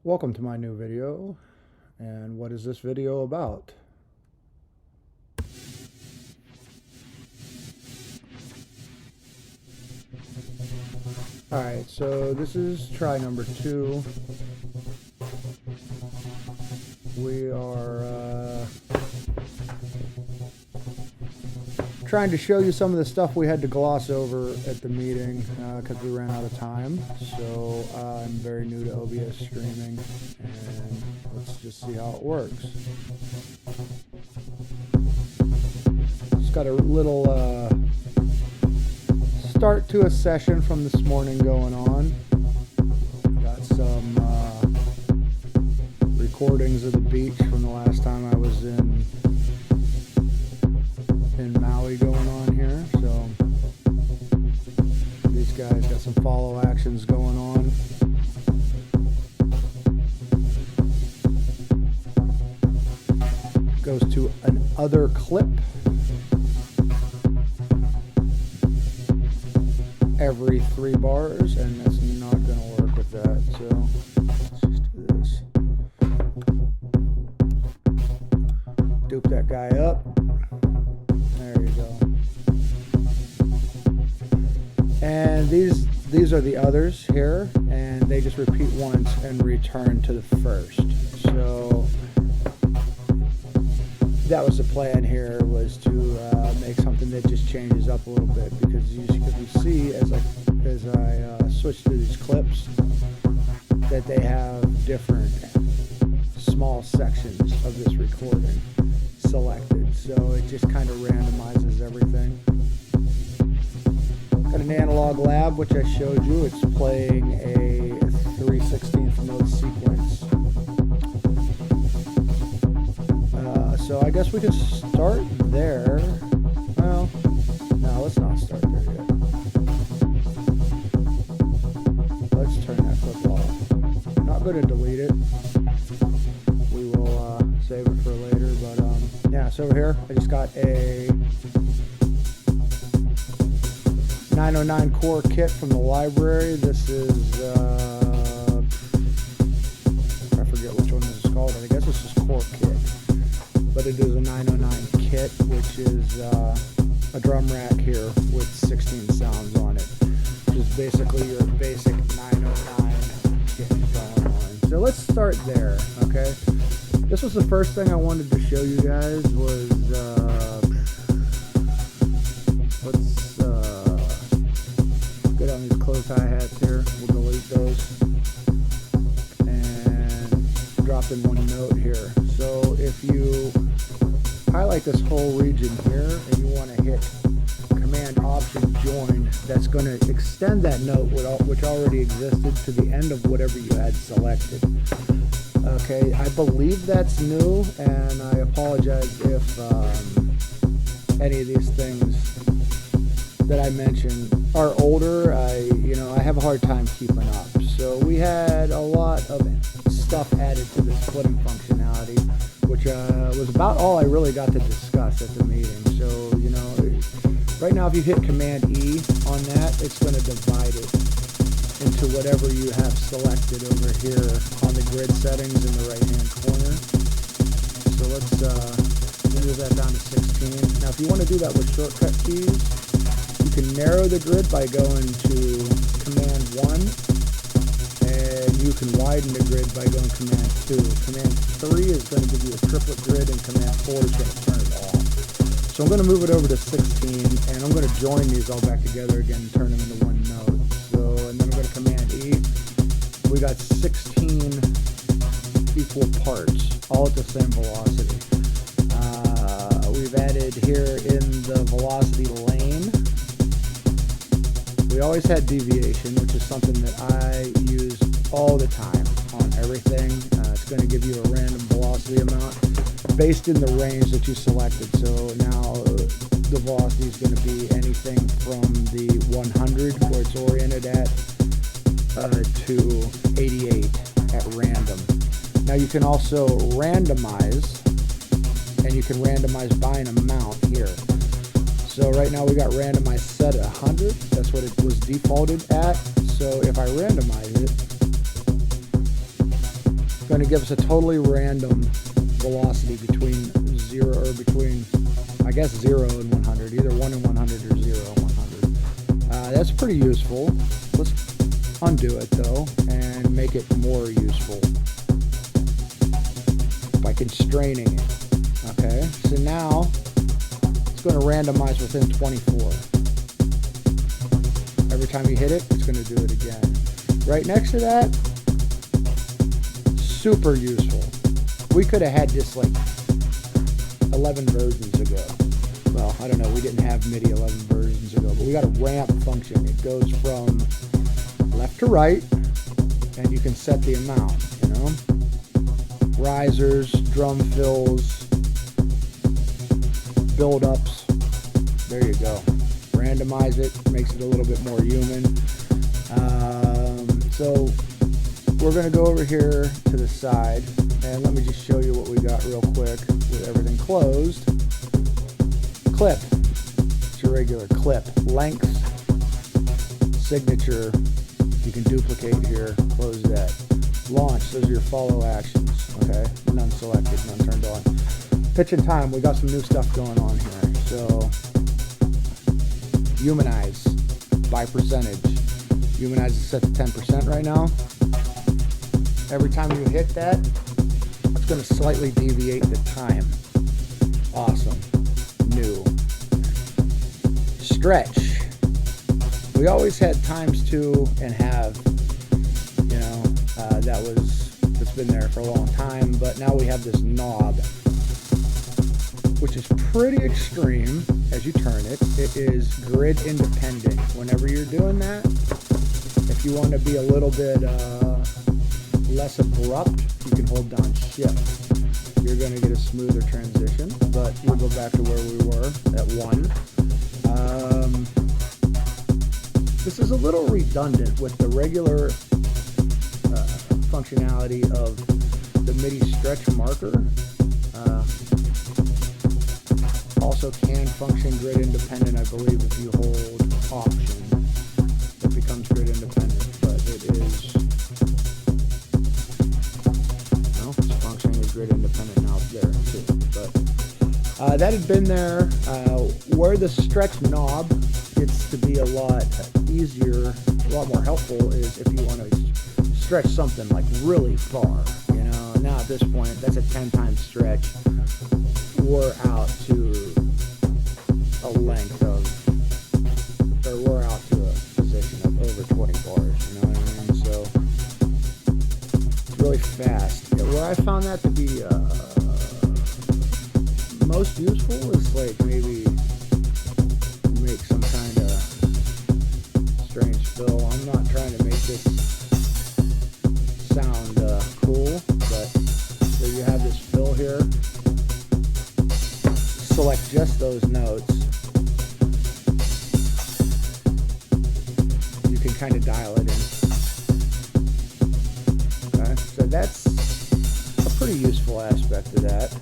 Welcome to my new video. And what is this video about? Alright, so this is try number 2. We are trying to show you some of the stuff we had to gloss over at the meeting because we ran out of time. So I'm very new to OBS streaming, and let's just see how it works. Just got a little start to a session from this morning going on. Got some recordings of the beach from the last time I was in Maui going on here. So these guys got some follow actions going on. Goes to an other clip every 3 bars, and that's not going to work with that. So let's just do this. Dupe that guy up. There you go. And these are the others here, and they just repeat once and return to the first. So that was the plan here, was to make something that just changes up a little bit, because you can see as I switch through these clips that they have different small sections of this recording selected, so it just kind of randomizes everything. Got an analog lab, which I showed you. It's playing a 3/16 note sequence. So I guess we can start there. Well, no, let's not start there yet. Let's turn that clip off. I'm not going to delete it. We will save it for later. But yeah, so over here I just got a 909 core kit from the library. This is I forget which one this is called. I guess this is core kit, but it is a 909 kit, which is a drum rack here with 16 sounds on it, which is basically your basic 909 kit going on. So let's start there, okay? This was the first thing I wanted to show you guys was, let's go down these closed hi-hats here. We'll delete those and drop in one note here. So if you highlight this whole region here and you want to hit Command Option Join, that's going to extend that note which already existed to the end of whatever you had selected. Okay, I believe that's new, and I apologize if any of these things that I mentioned are older. I have a hard time keeping up. So we had a lot of stuff added to the splitting functionality, which was about all I really got to discuss at the meeting. So, right now if you hit Command E on that, it's going to divide it into whatever you have selected over here on the grid settings in the right hand corner. So let's move that down to 16. Now if you want to do that with shortcut keys, you can narrow the grid by going to Command 1, and you can widen the grid by going Command 2. Command 3 is going to give you a triplet grid, and Command 4 is going to turn it off. So I'm going to move it over to 16, and I'm going to join these all back together again and turn them into one note. So, and then I'm going to Command E. We got 16 equal parts, all at the same velocity. We've added here in the velocity lane. We always had deviation, which is something that I use all the time on everything. It's going to give you a random velocity amount based in the range that you selected. So now the velocity is going to be anything from the 100, where it's oriented at, to 88 at random. Now you can also randomize, and you can randomize by an amount here. So right now we got randomized set at 100. That's what it was defaulted at. So if I randomize it, going to give us a totally random velocity between 0 or between, I guess, 0 and 100, either 1 and 100 or 0 and 100. That's pretty useful. Let's undo it though and make it more useful by constraining it. Okay, so now it's going to randomize within 24. Every time you hit it, it's going to do it again. Right next to that, super useful. We could have had this like 11 versions ago. Well, I don't know, we didn't have MIDI 11 versions ago, but we got a ramp function. It goes from left to right, and you can set the amount, you know? Risers, drum fills, build-ups. There you go. Randomize it, makes it a little bit more human. So we're going to go over here to the side, and let me just show you what we got real quick with everything closed. Clip. It's your regular clip. Length. Signature. You can duplicate here. Close that. Launch. Those are your follow actions. Okay. None selected. None turned on. Pitch and time. We got some new stuff going on here. So humanize by percentage. Humanize is set to 10% right now. Every time you hit that, it's going to slightly deviate the time. Awesome. New. Stretch. We always had ×2 and half. You know, that's been there for a long time, but now we have this knob, which is pretty extreme as you turn it. It is grid independent. Whenever you're doing that, if you want to be a little bit less abrupt, you can hold down shift. You're going to get a smoother transition, but we'll go back to where we were at 1. This is a little redundant with the regular functionality of the MIDI stretch marker. Also can function grid independent, I believe, if you hold option. It becomes grid independent, but it is, well, it's functioning as grid independent now there too. But that had been there. Where the stretch knob gets to be a lot easier, a lot more helpful, is if you want to stretch something like really far. You know, now at this point, that's a 10 times stretch. We're out to a length of, or we're out to a position of over 20 bars, you know what I mean? So it's really fast. Where I found that to be most useful is like maybe make some kind of strange fill. I'm not trying to make this sound cool, but so you have this fill here. Select just those notes. You can kind of dial it in. Okay, so that's a pretty useful aspect of that.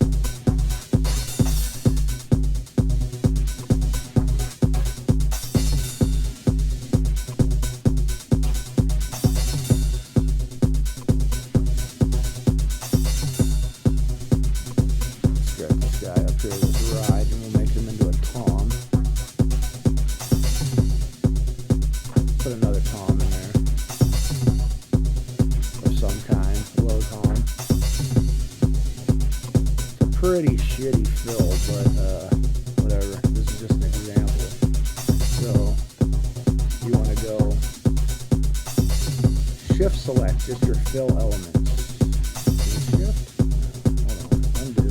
Pretty shitty fill, but whatever. This is just an example. So you want to go shift select just your fill elements. Shift. Hold on. Undo.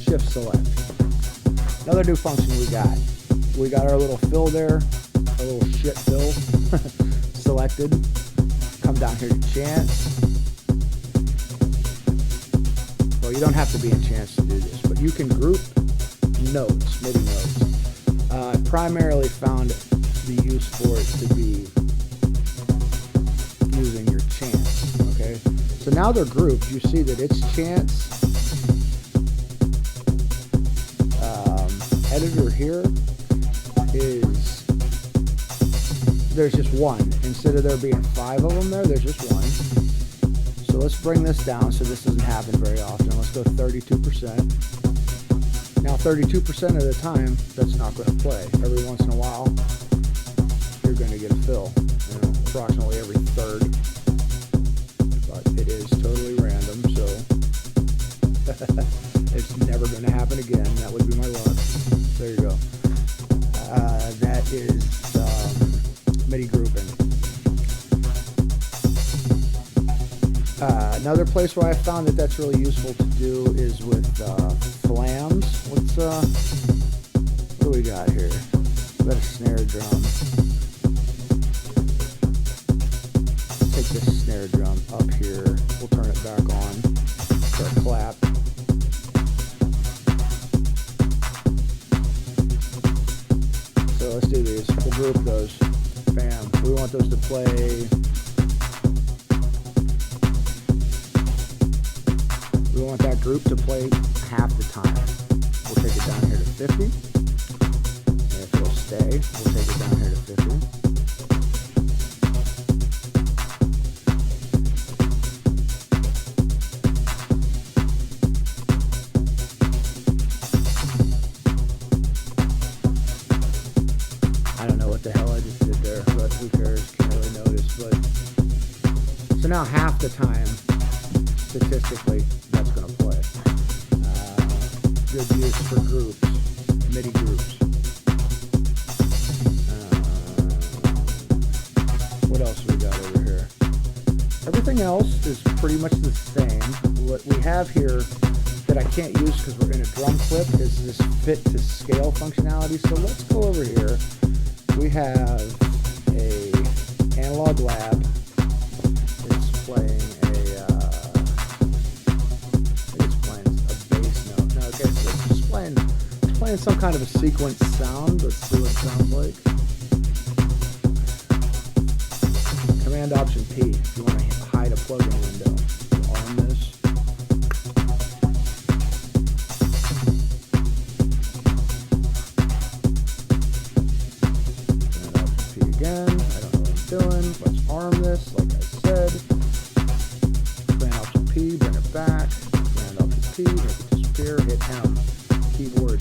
Shift select. Another new function we got. We got our little fill there, our little shit fill selected. Come down here to chance. Well, you don't have to be in chance to do this, but you can group notes, MIDI notes. I primarily found the use for it to be using your chance. Okay, so now they're grouped. You see that it's chance editor here is, there's just one. Instead of there being 5 of them there's just one. So let's bring this down so this doesn't happen very often. Let's go 32%. Now 32% of the time, that's not going to play. Every once in a while, you're going to get a fill. You know, approximately every third. But it is totally random, so it's never going to happen again. That would be my luck. There you go. That is MIDI grouping. Another place where I found that that's really useful to do is with flams. What do we got here? We got a snare drum. Take this snare drum up here. We'll turn it back on for a clap. So let's do these. We'll group those. Bam. We want those to play. We want that group to play half the time. We'll take it down here to 50. And if it'll stay, we'll take it down here to 50. I don't know what the hell I just did there, but who cares? Can't really notice. But so now half the time, statistically, that's going to play. Good use for groups, MIDI groups. What else we got over here? Everything else is pretty much the same. What we have here that I can't use because we're in a drum clip is this fit to scale functionality. So let's go over here. We have a analog lab. It's playing playing some kind of a sequence sound. Let's see what it sounds like. Command Option P if you want to hide a plugin window. On this. Command Option P again. I don't know what I'm doing. Let's arm this, like I said. Command Option P, bring it back. Command Option P, make it disappear. Hit M. Keyboard.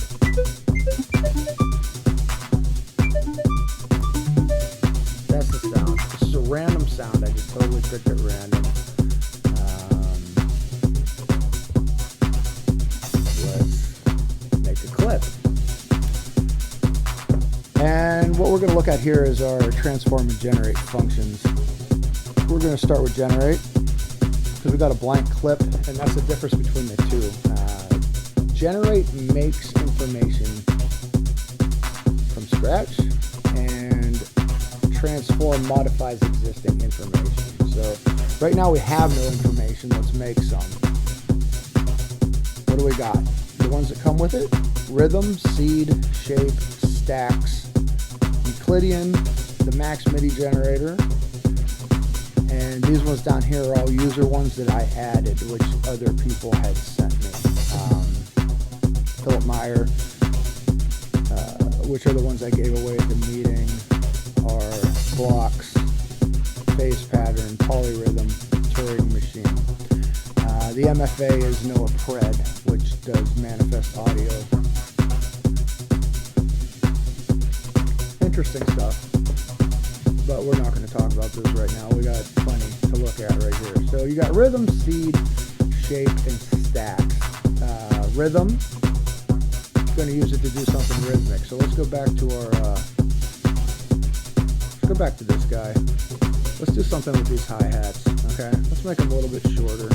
That's the sound. This is a random sound. I just totally picked it random. Let's make a clip. And what we're going to look at here is our transform and generate functions. We're going to start with generate because we've got a blank clip, and that's the difference between the two. Generate makes information from scratch, and transform modifies existing information. So right now we have no information. Let's make some. What do we got? The ones that come with it: rhythm, seed, shape, stacks, Euclidean, the max MIDI generator, and these ones down here are all user ones that I added, which other people had sent me. Philip Meyer, which are the ones I gave away at the meeting, are blocks, phase pattern, polyrhythm, Turing machine. The MFA is Noah Pred, which does manifest audio. Interesting stuff, but we're not going to talk about this right now. We got plenty to look at right here. So you got rhythm, seed, shape, and stacks. Rhythm. Going to use it to do something rhythmic. So let's go back to our let's go back to this guy. Let's do something with these hi-hats. Okay, let's make them a little bit shorter.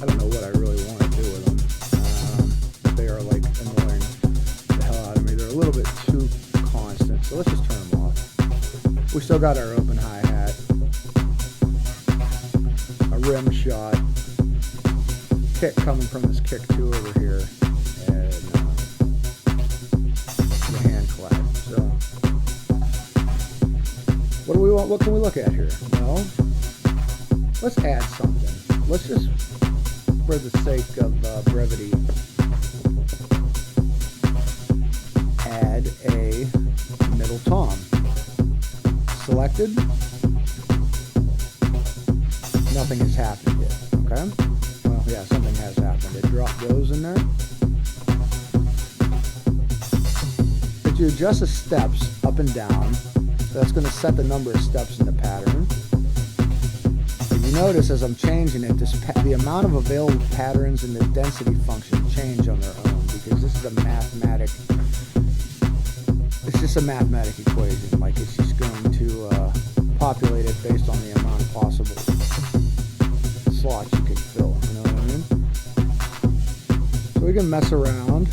I don't know what I really want to do with them. They are like annoying the hell out of me. They're a little bit too constant, so let's just turn them off. We still got our open hi-hat, a rim shot, kick coming from this kick 2 over here, and the hand clap. So what do we want? What can we look at here? Well, let's add something. Let's just, for the sake of brevity, add a middle tom. Selected. Nothing has happened yet, okay? Well, yeah, something has happened. It dropped those in there. If you adjust the steps up and down, that's going to set the number of steps in the pattern. If you notice, as I'm changing it, the amount of available patterns and the density function change on their own, because this is a mathematic equation. Like, it's just going to populate it based on the amount of possible slots you can fill, you know what I mean? So we can mess around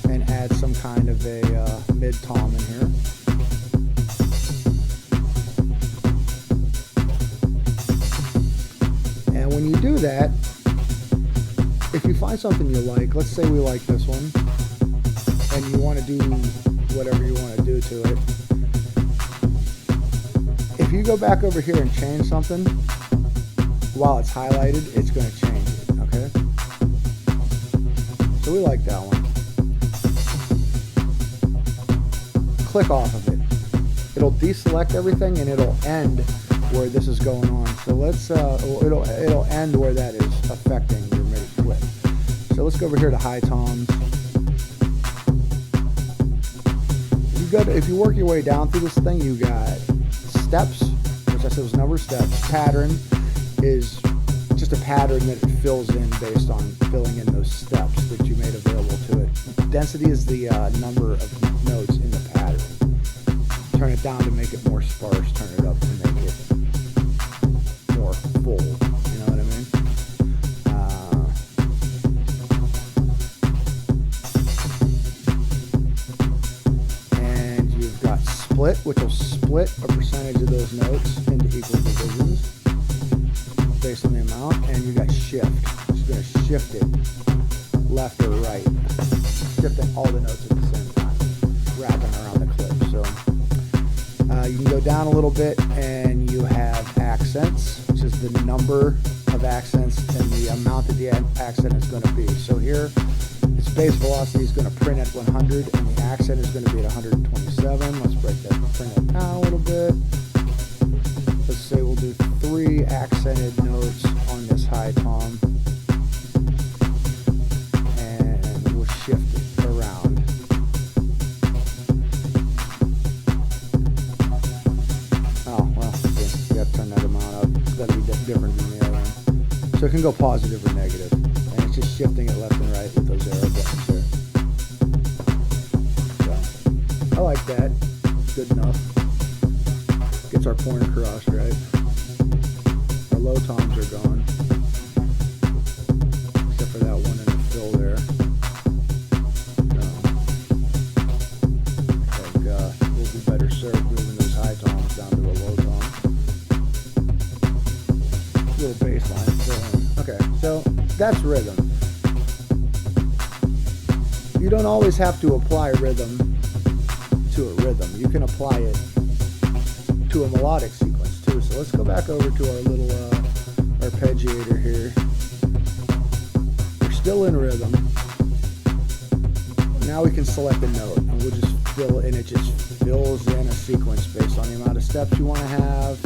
and add some kind of a mid-tom in here. And when you do that, if you find something you like, let's say we like this one, and you want to do whatever you want to do to it, if you go back over here and change something, while it's highlighted, it's going to change it, okay? So we like that one. Click off of it. It'll deselect everything and it'll end where this is going on. So let's, it'll end where that is affecting your MIDI clip. So let's go over here to high toms. If you work your way down through this thing, you got steps, which I said was number of steps. Pattern is just a pattern that it fills in based on filling in those steps that you made available to it. Density is the number of notes in the pattern. Turn it down to make it more sparse. Turn it up to make it more full. You know what I mean? And you've got split, which will split a percentage of those notes into equal divisions based on the amount, and you got shift. It's going to shift it left or right, shifting all the notes at the same time, wrapping around the clip. So you can go down a little bit, and you have accents, which is the number of accents and the amount that the accent is going to be. So here, its base velocity is going to print at 100, and the accent is going to be at 127. Let's break that, print it down a little bit. Let's say we'll do 3 accented notes on this high tom, and we'll shift it around. Oh, well, see, you got to turn that amount up. It's got to be different than the other one. So it can go positive or negative, and it's just shifting it left and right with those arrow buttons there. So, I like that. Good enough. Gets our point across, right? Our low toms are gone, except for that one in the fill there. I think we'll be better served moving those high toms down to a low tom. Little bass line filling. Okay, so that's rhythm. You don't always have to apply rhythm to a rhythm. You can apply it to a melodic sequence too. So let's go back over to our little arpeggiator here. We're still in rhythm. Now we can select a note, and we'll just fill it, and it just fills in a sequence based on the amount of steps you want to have,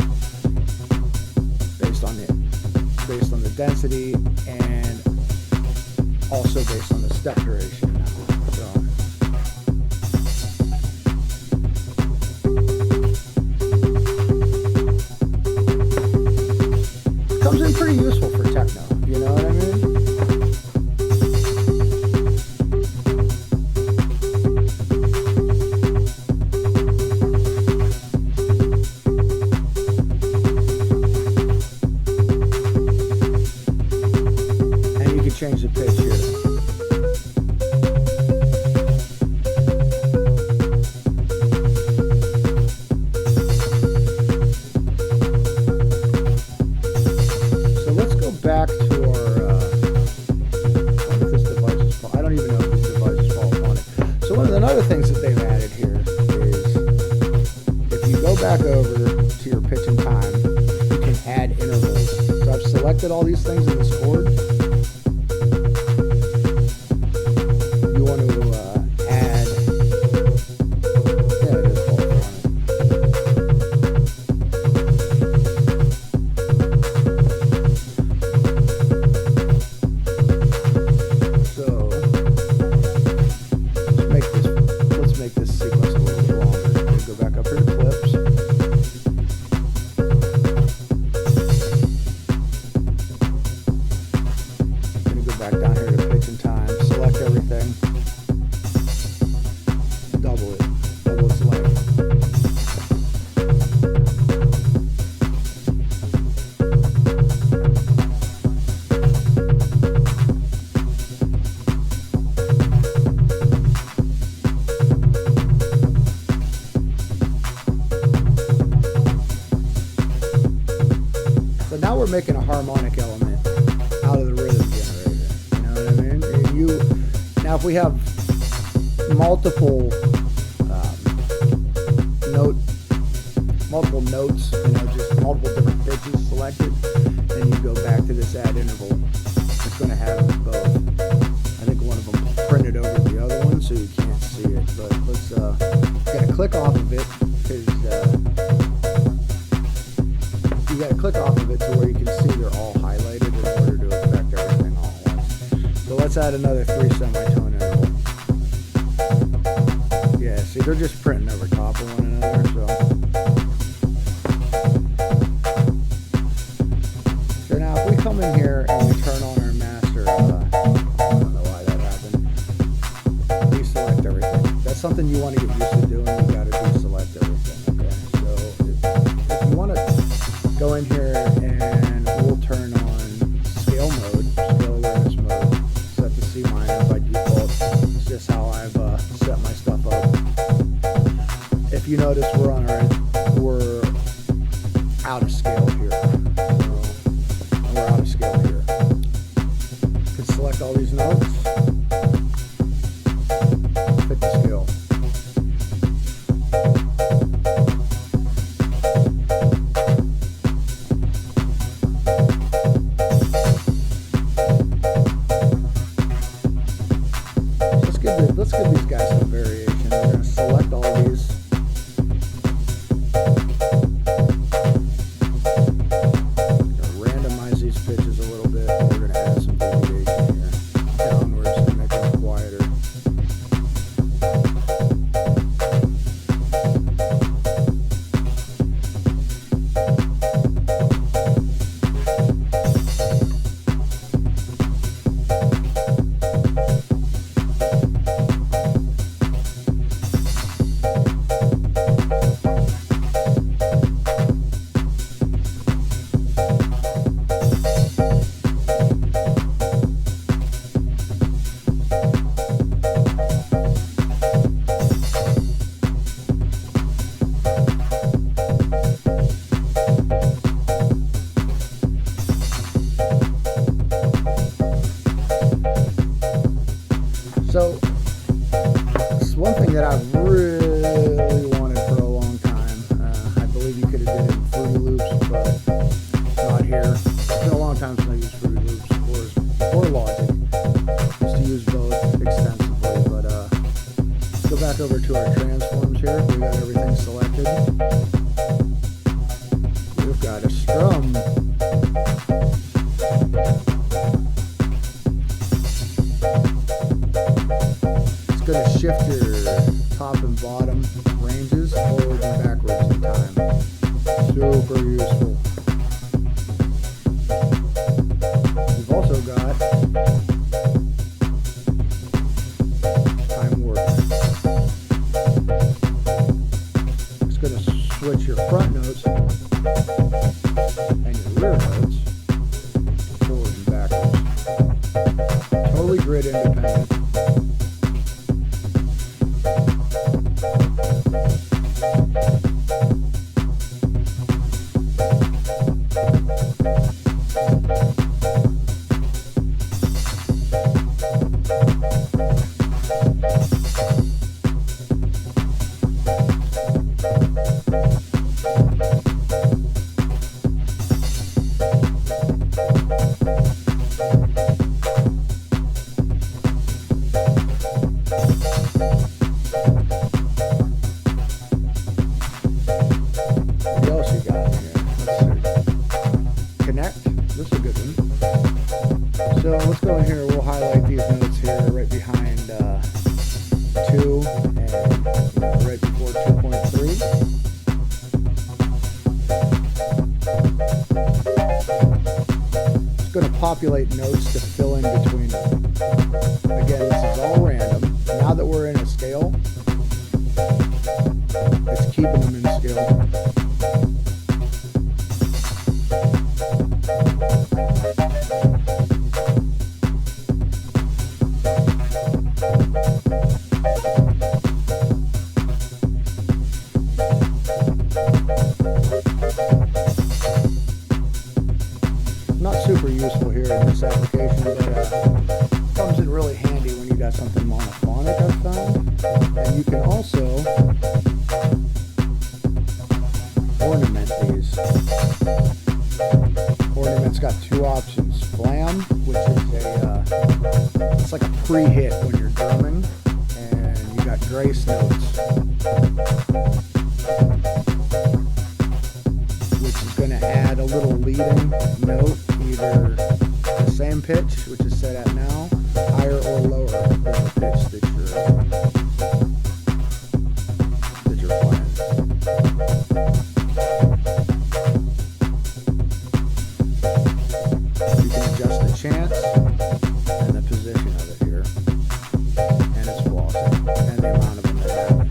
based on the density, and also based on the step duration now. Comes in pretty useful for techno, you know what I mean? And you can change the pitch here. Back to our, if this device is, I don't even know if this device is falling on it. So one of the other things that they've added here is, if you go back over to your pitch and time, you can add intervals. So I've selected all these things in this chord. You want to add making a harmonic element out of the rhythm generator. You know what I mean? And now if we have multiple notes, you know, just multiple different pitches selected, then you go back to this add interval. It's going to have both. I think one of them printed over the other one, so you can't see it. But let's got to click off of it, because you got to click off of it to where you can see they're all highlighted in order to affect everything all at once. So let's add another 3 semitone interval. Yeah, see, they're just printing over top of one another. So now if we come in here and we turn on our master, I don't know why that happened. Deselect everything. That's something you want to get used to doing. You got to deselect everything. Okay, so if you want to go in here and we'll turn on scale mode, scale awareness mode, set to C minor by default. It's just how I've set my stuff up. If you notice, we're out of scale here. We're out of scale here. You can select all these notes, pick the scale. Let's give these guys some variation. We're going to select all these. Randomize these pitches a little bit. We're going to add some deviation here downwards to make them quieter. So, it's one thing that I've really wanted for a long time. I believe you could have did it in Fruity Loops, but not here. It's been a long time since I used Fruity Loops or Logic. Used to use both extensively, but let's go back over to our transforms here. We got everything selected. We've got a strum. Going to shift your top and bottom ranges forward and backwards in time. Super useful. We've also got time warp. It's going to switch your front notes and your rear notes forward and backwards. Totally grid independent. So let's go in here, we'll highlight these notes here right behind 2 and right before 2.3. It's going to populate notes to fill in between them. Again, this is all random. Now that we're in a scale, it's keeping them in scale. Not super useful here in this application, but comes in really handy when you got something monophonic, I've found. And you can also ornament these. Ornament's got two options. Flam, which is it's like a pre-hit when you're drumming, and you got grace notes, which is going to add a little leading note, either the same pitch, which is set at now, higher or lower than the pitch that you're playing. You can adjust the chance and the position of it here, and its flossing, and the amount of them that happen.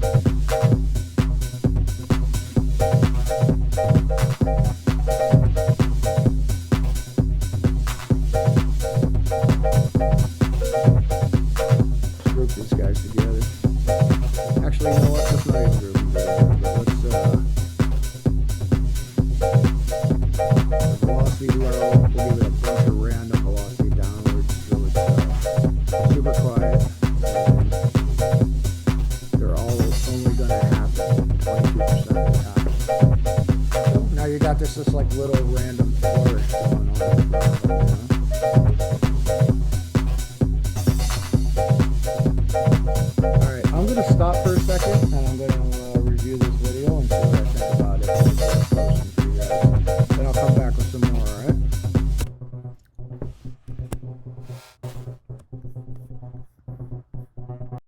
Group these guys together. Actually, you know what? Let's not even group them together, but let's the velocity low. We'll give it a bunch of random velocity downwards, so it's super quiet, and they're all only going to happen 22% of the time. So now you got this like little random flourish going on. Alright, I'm going to stop for a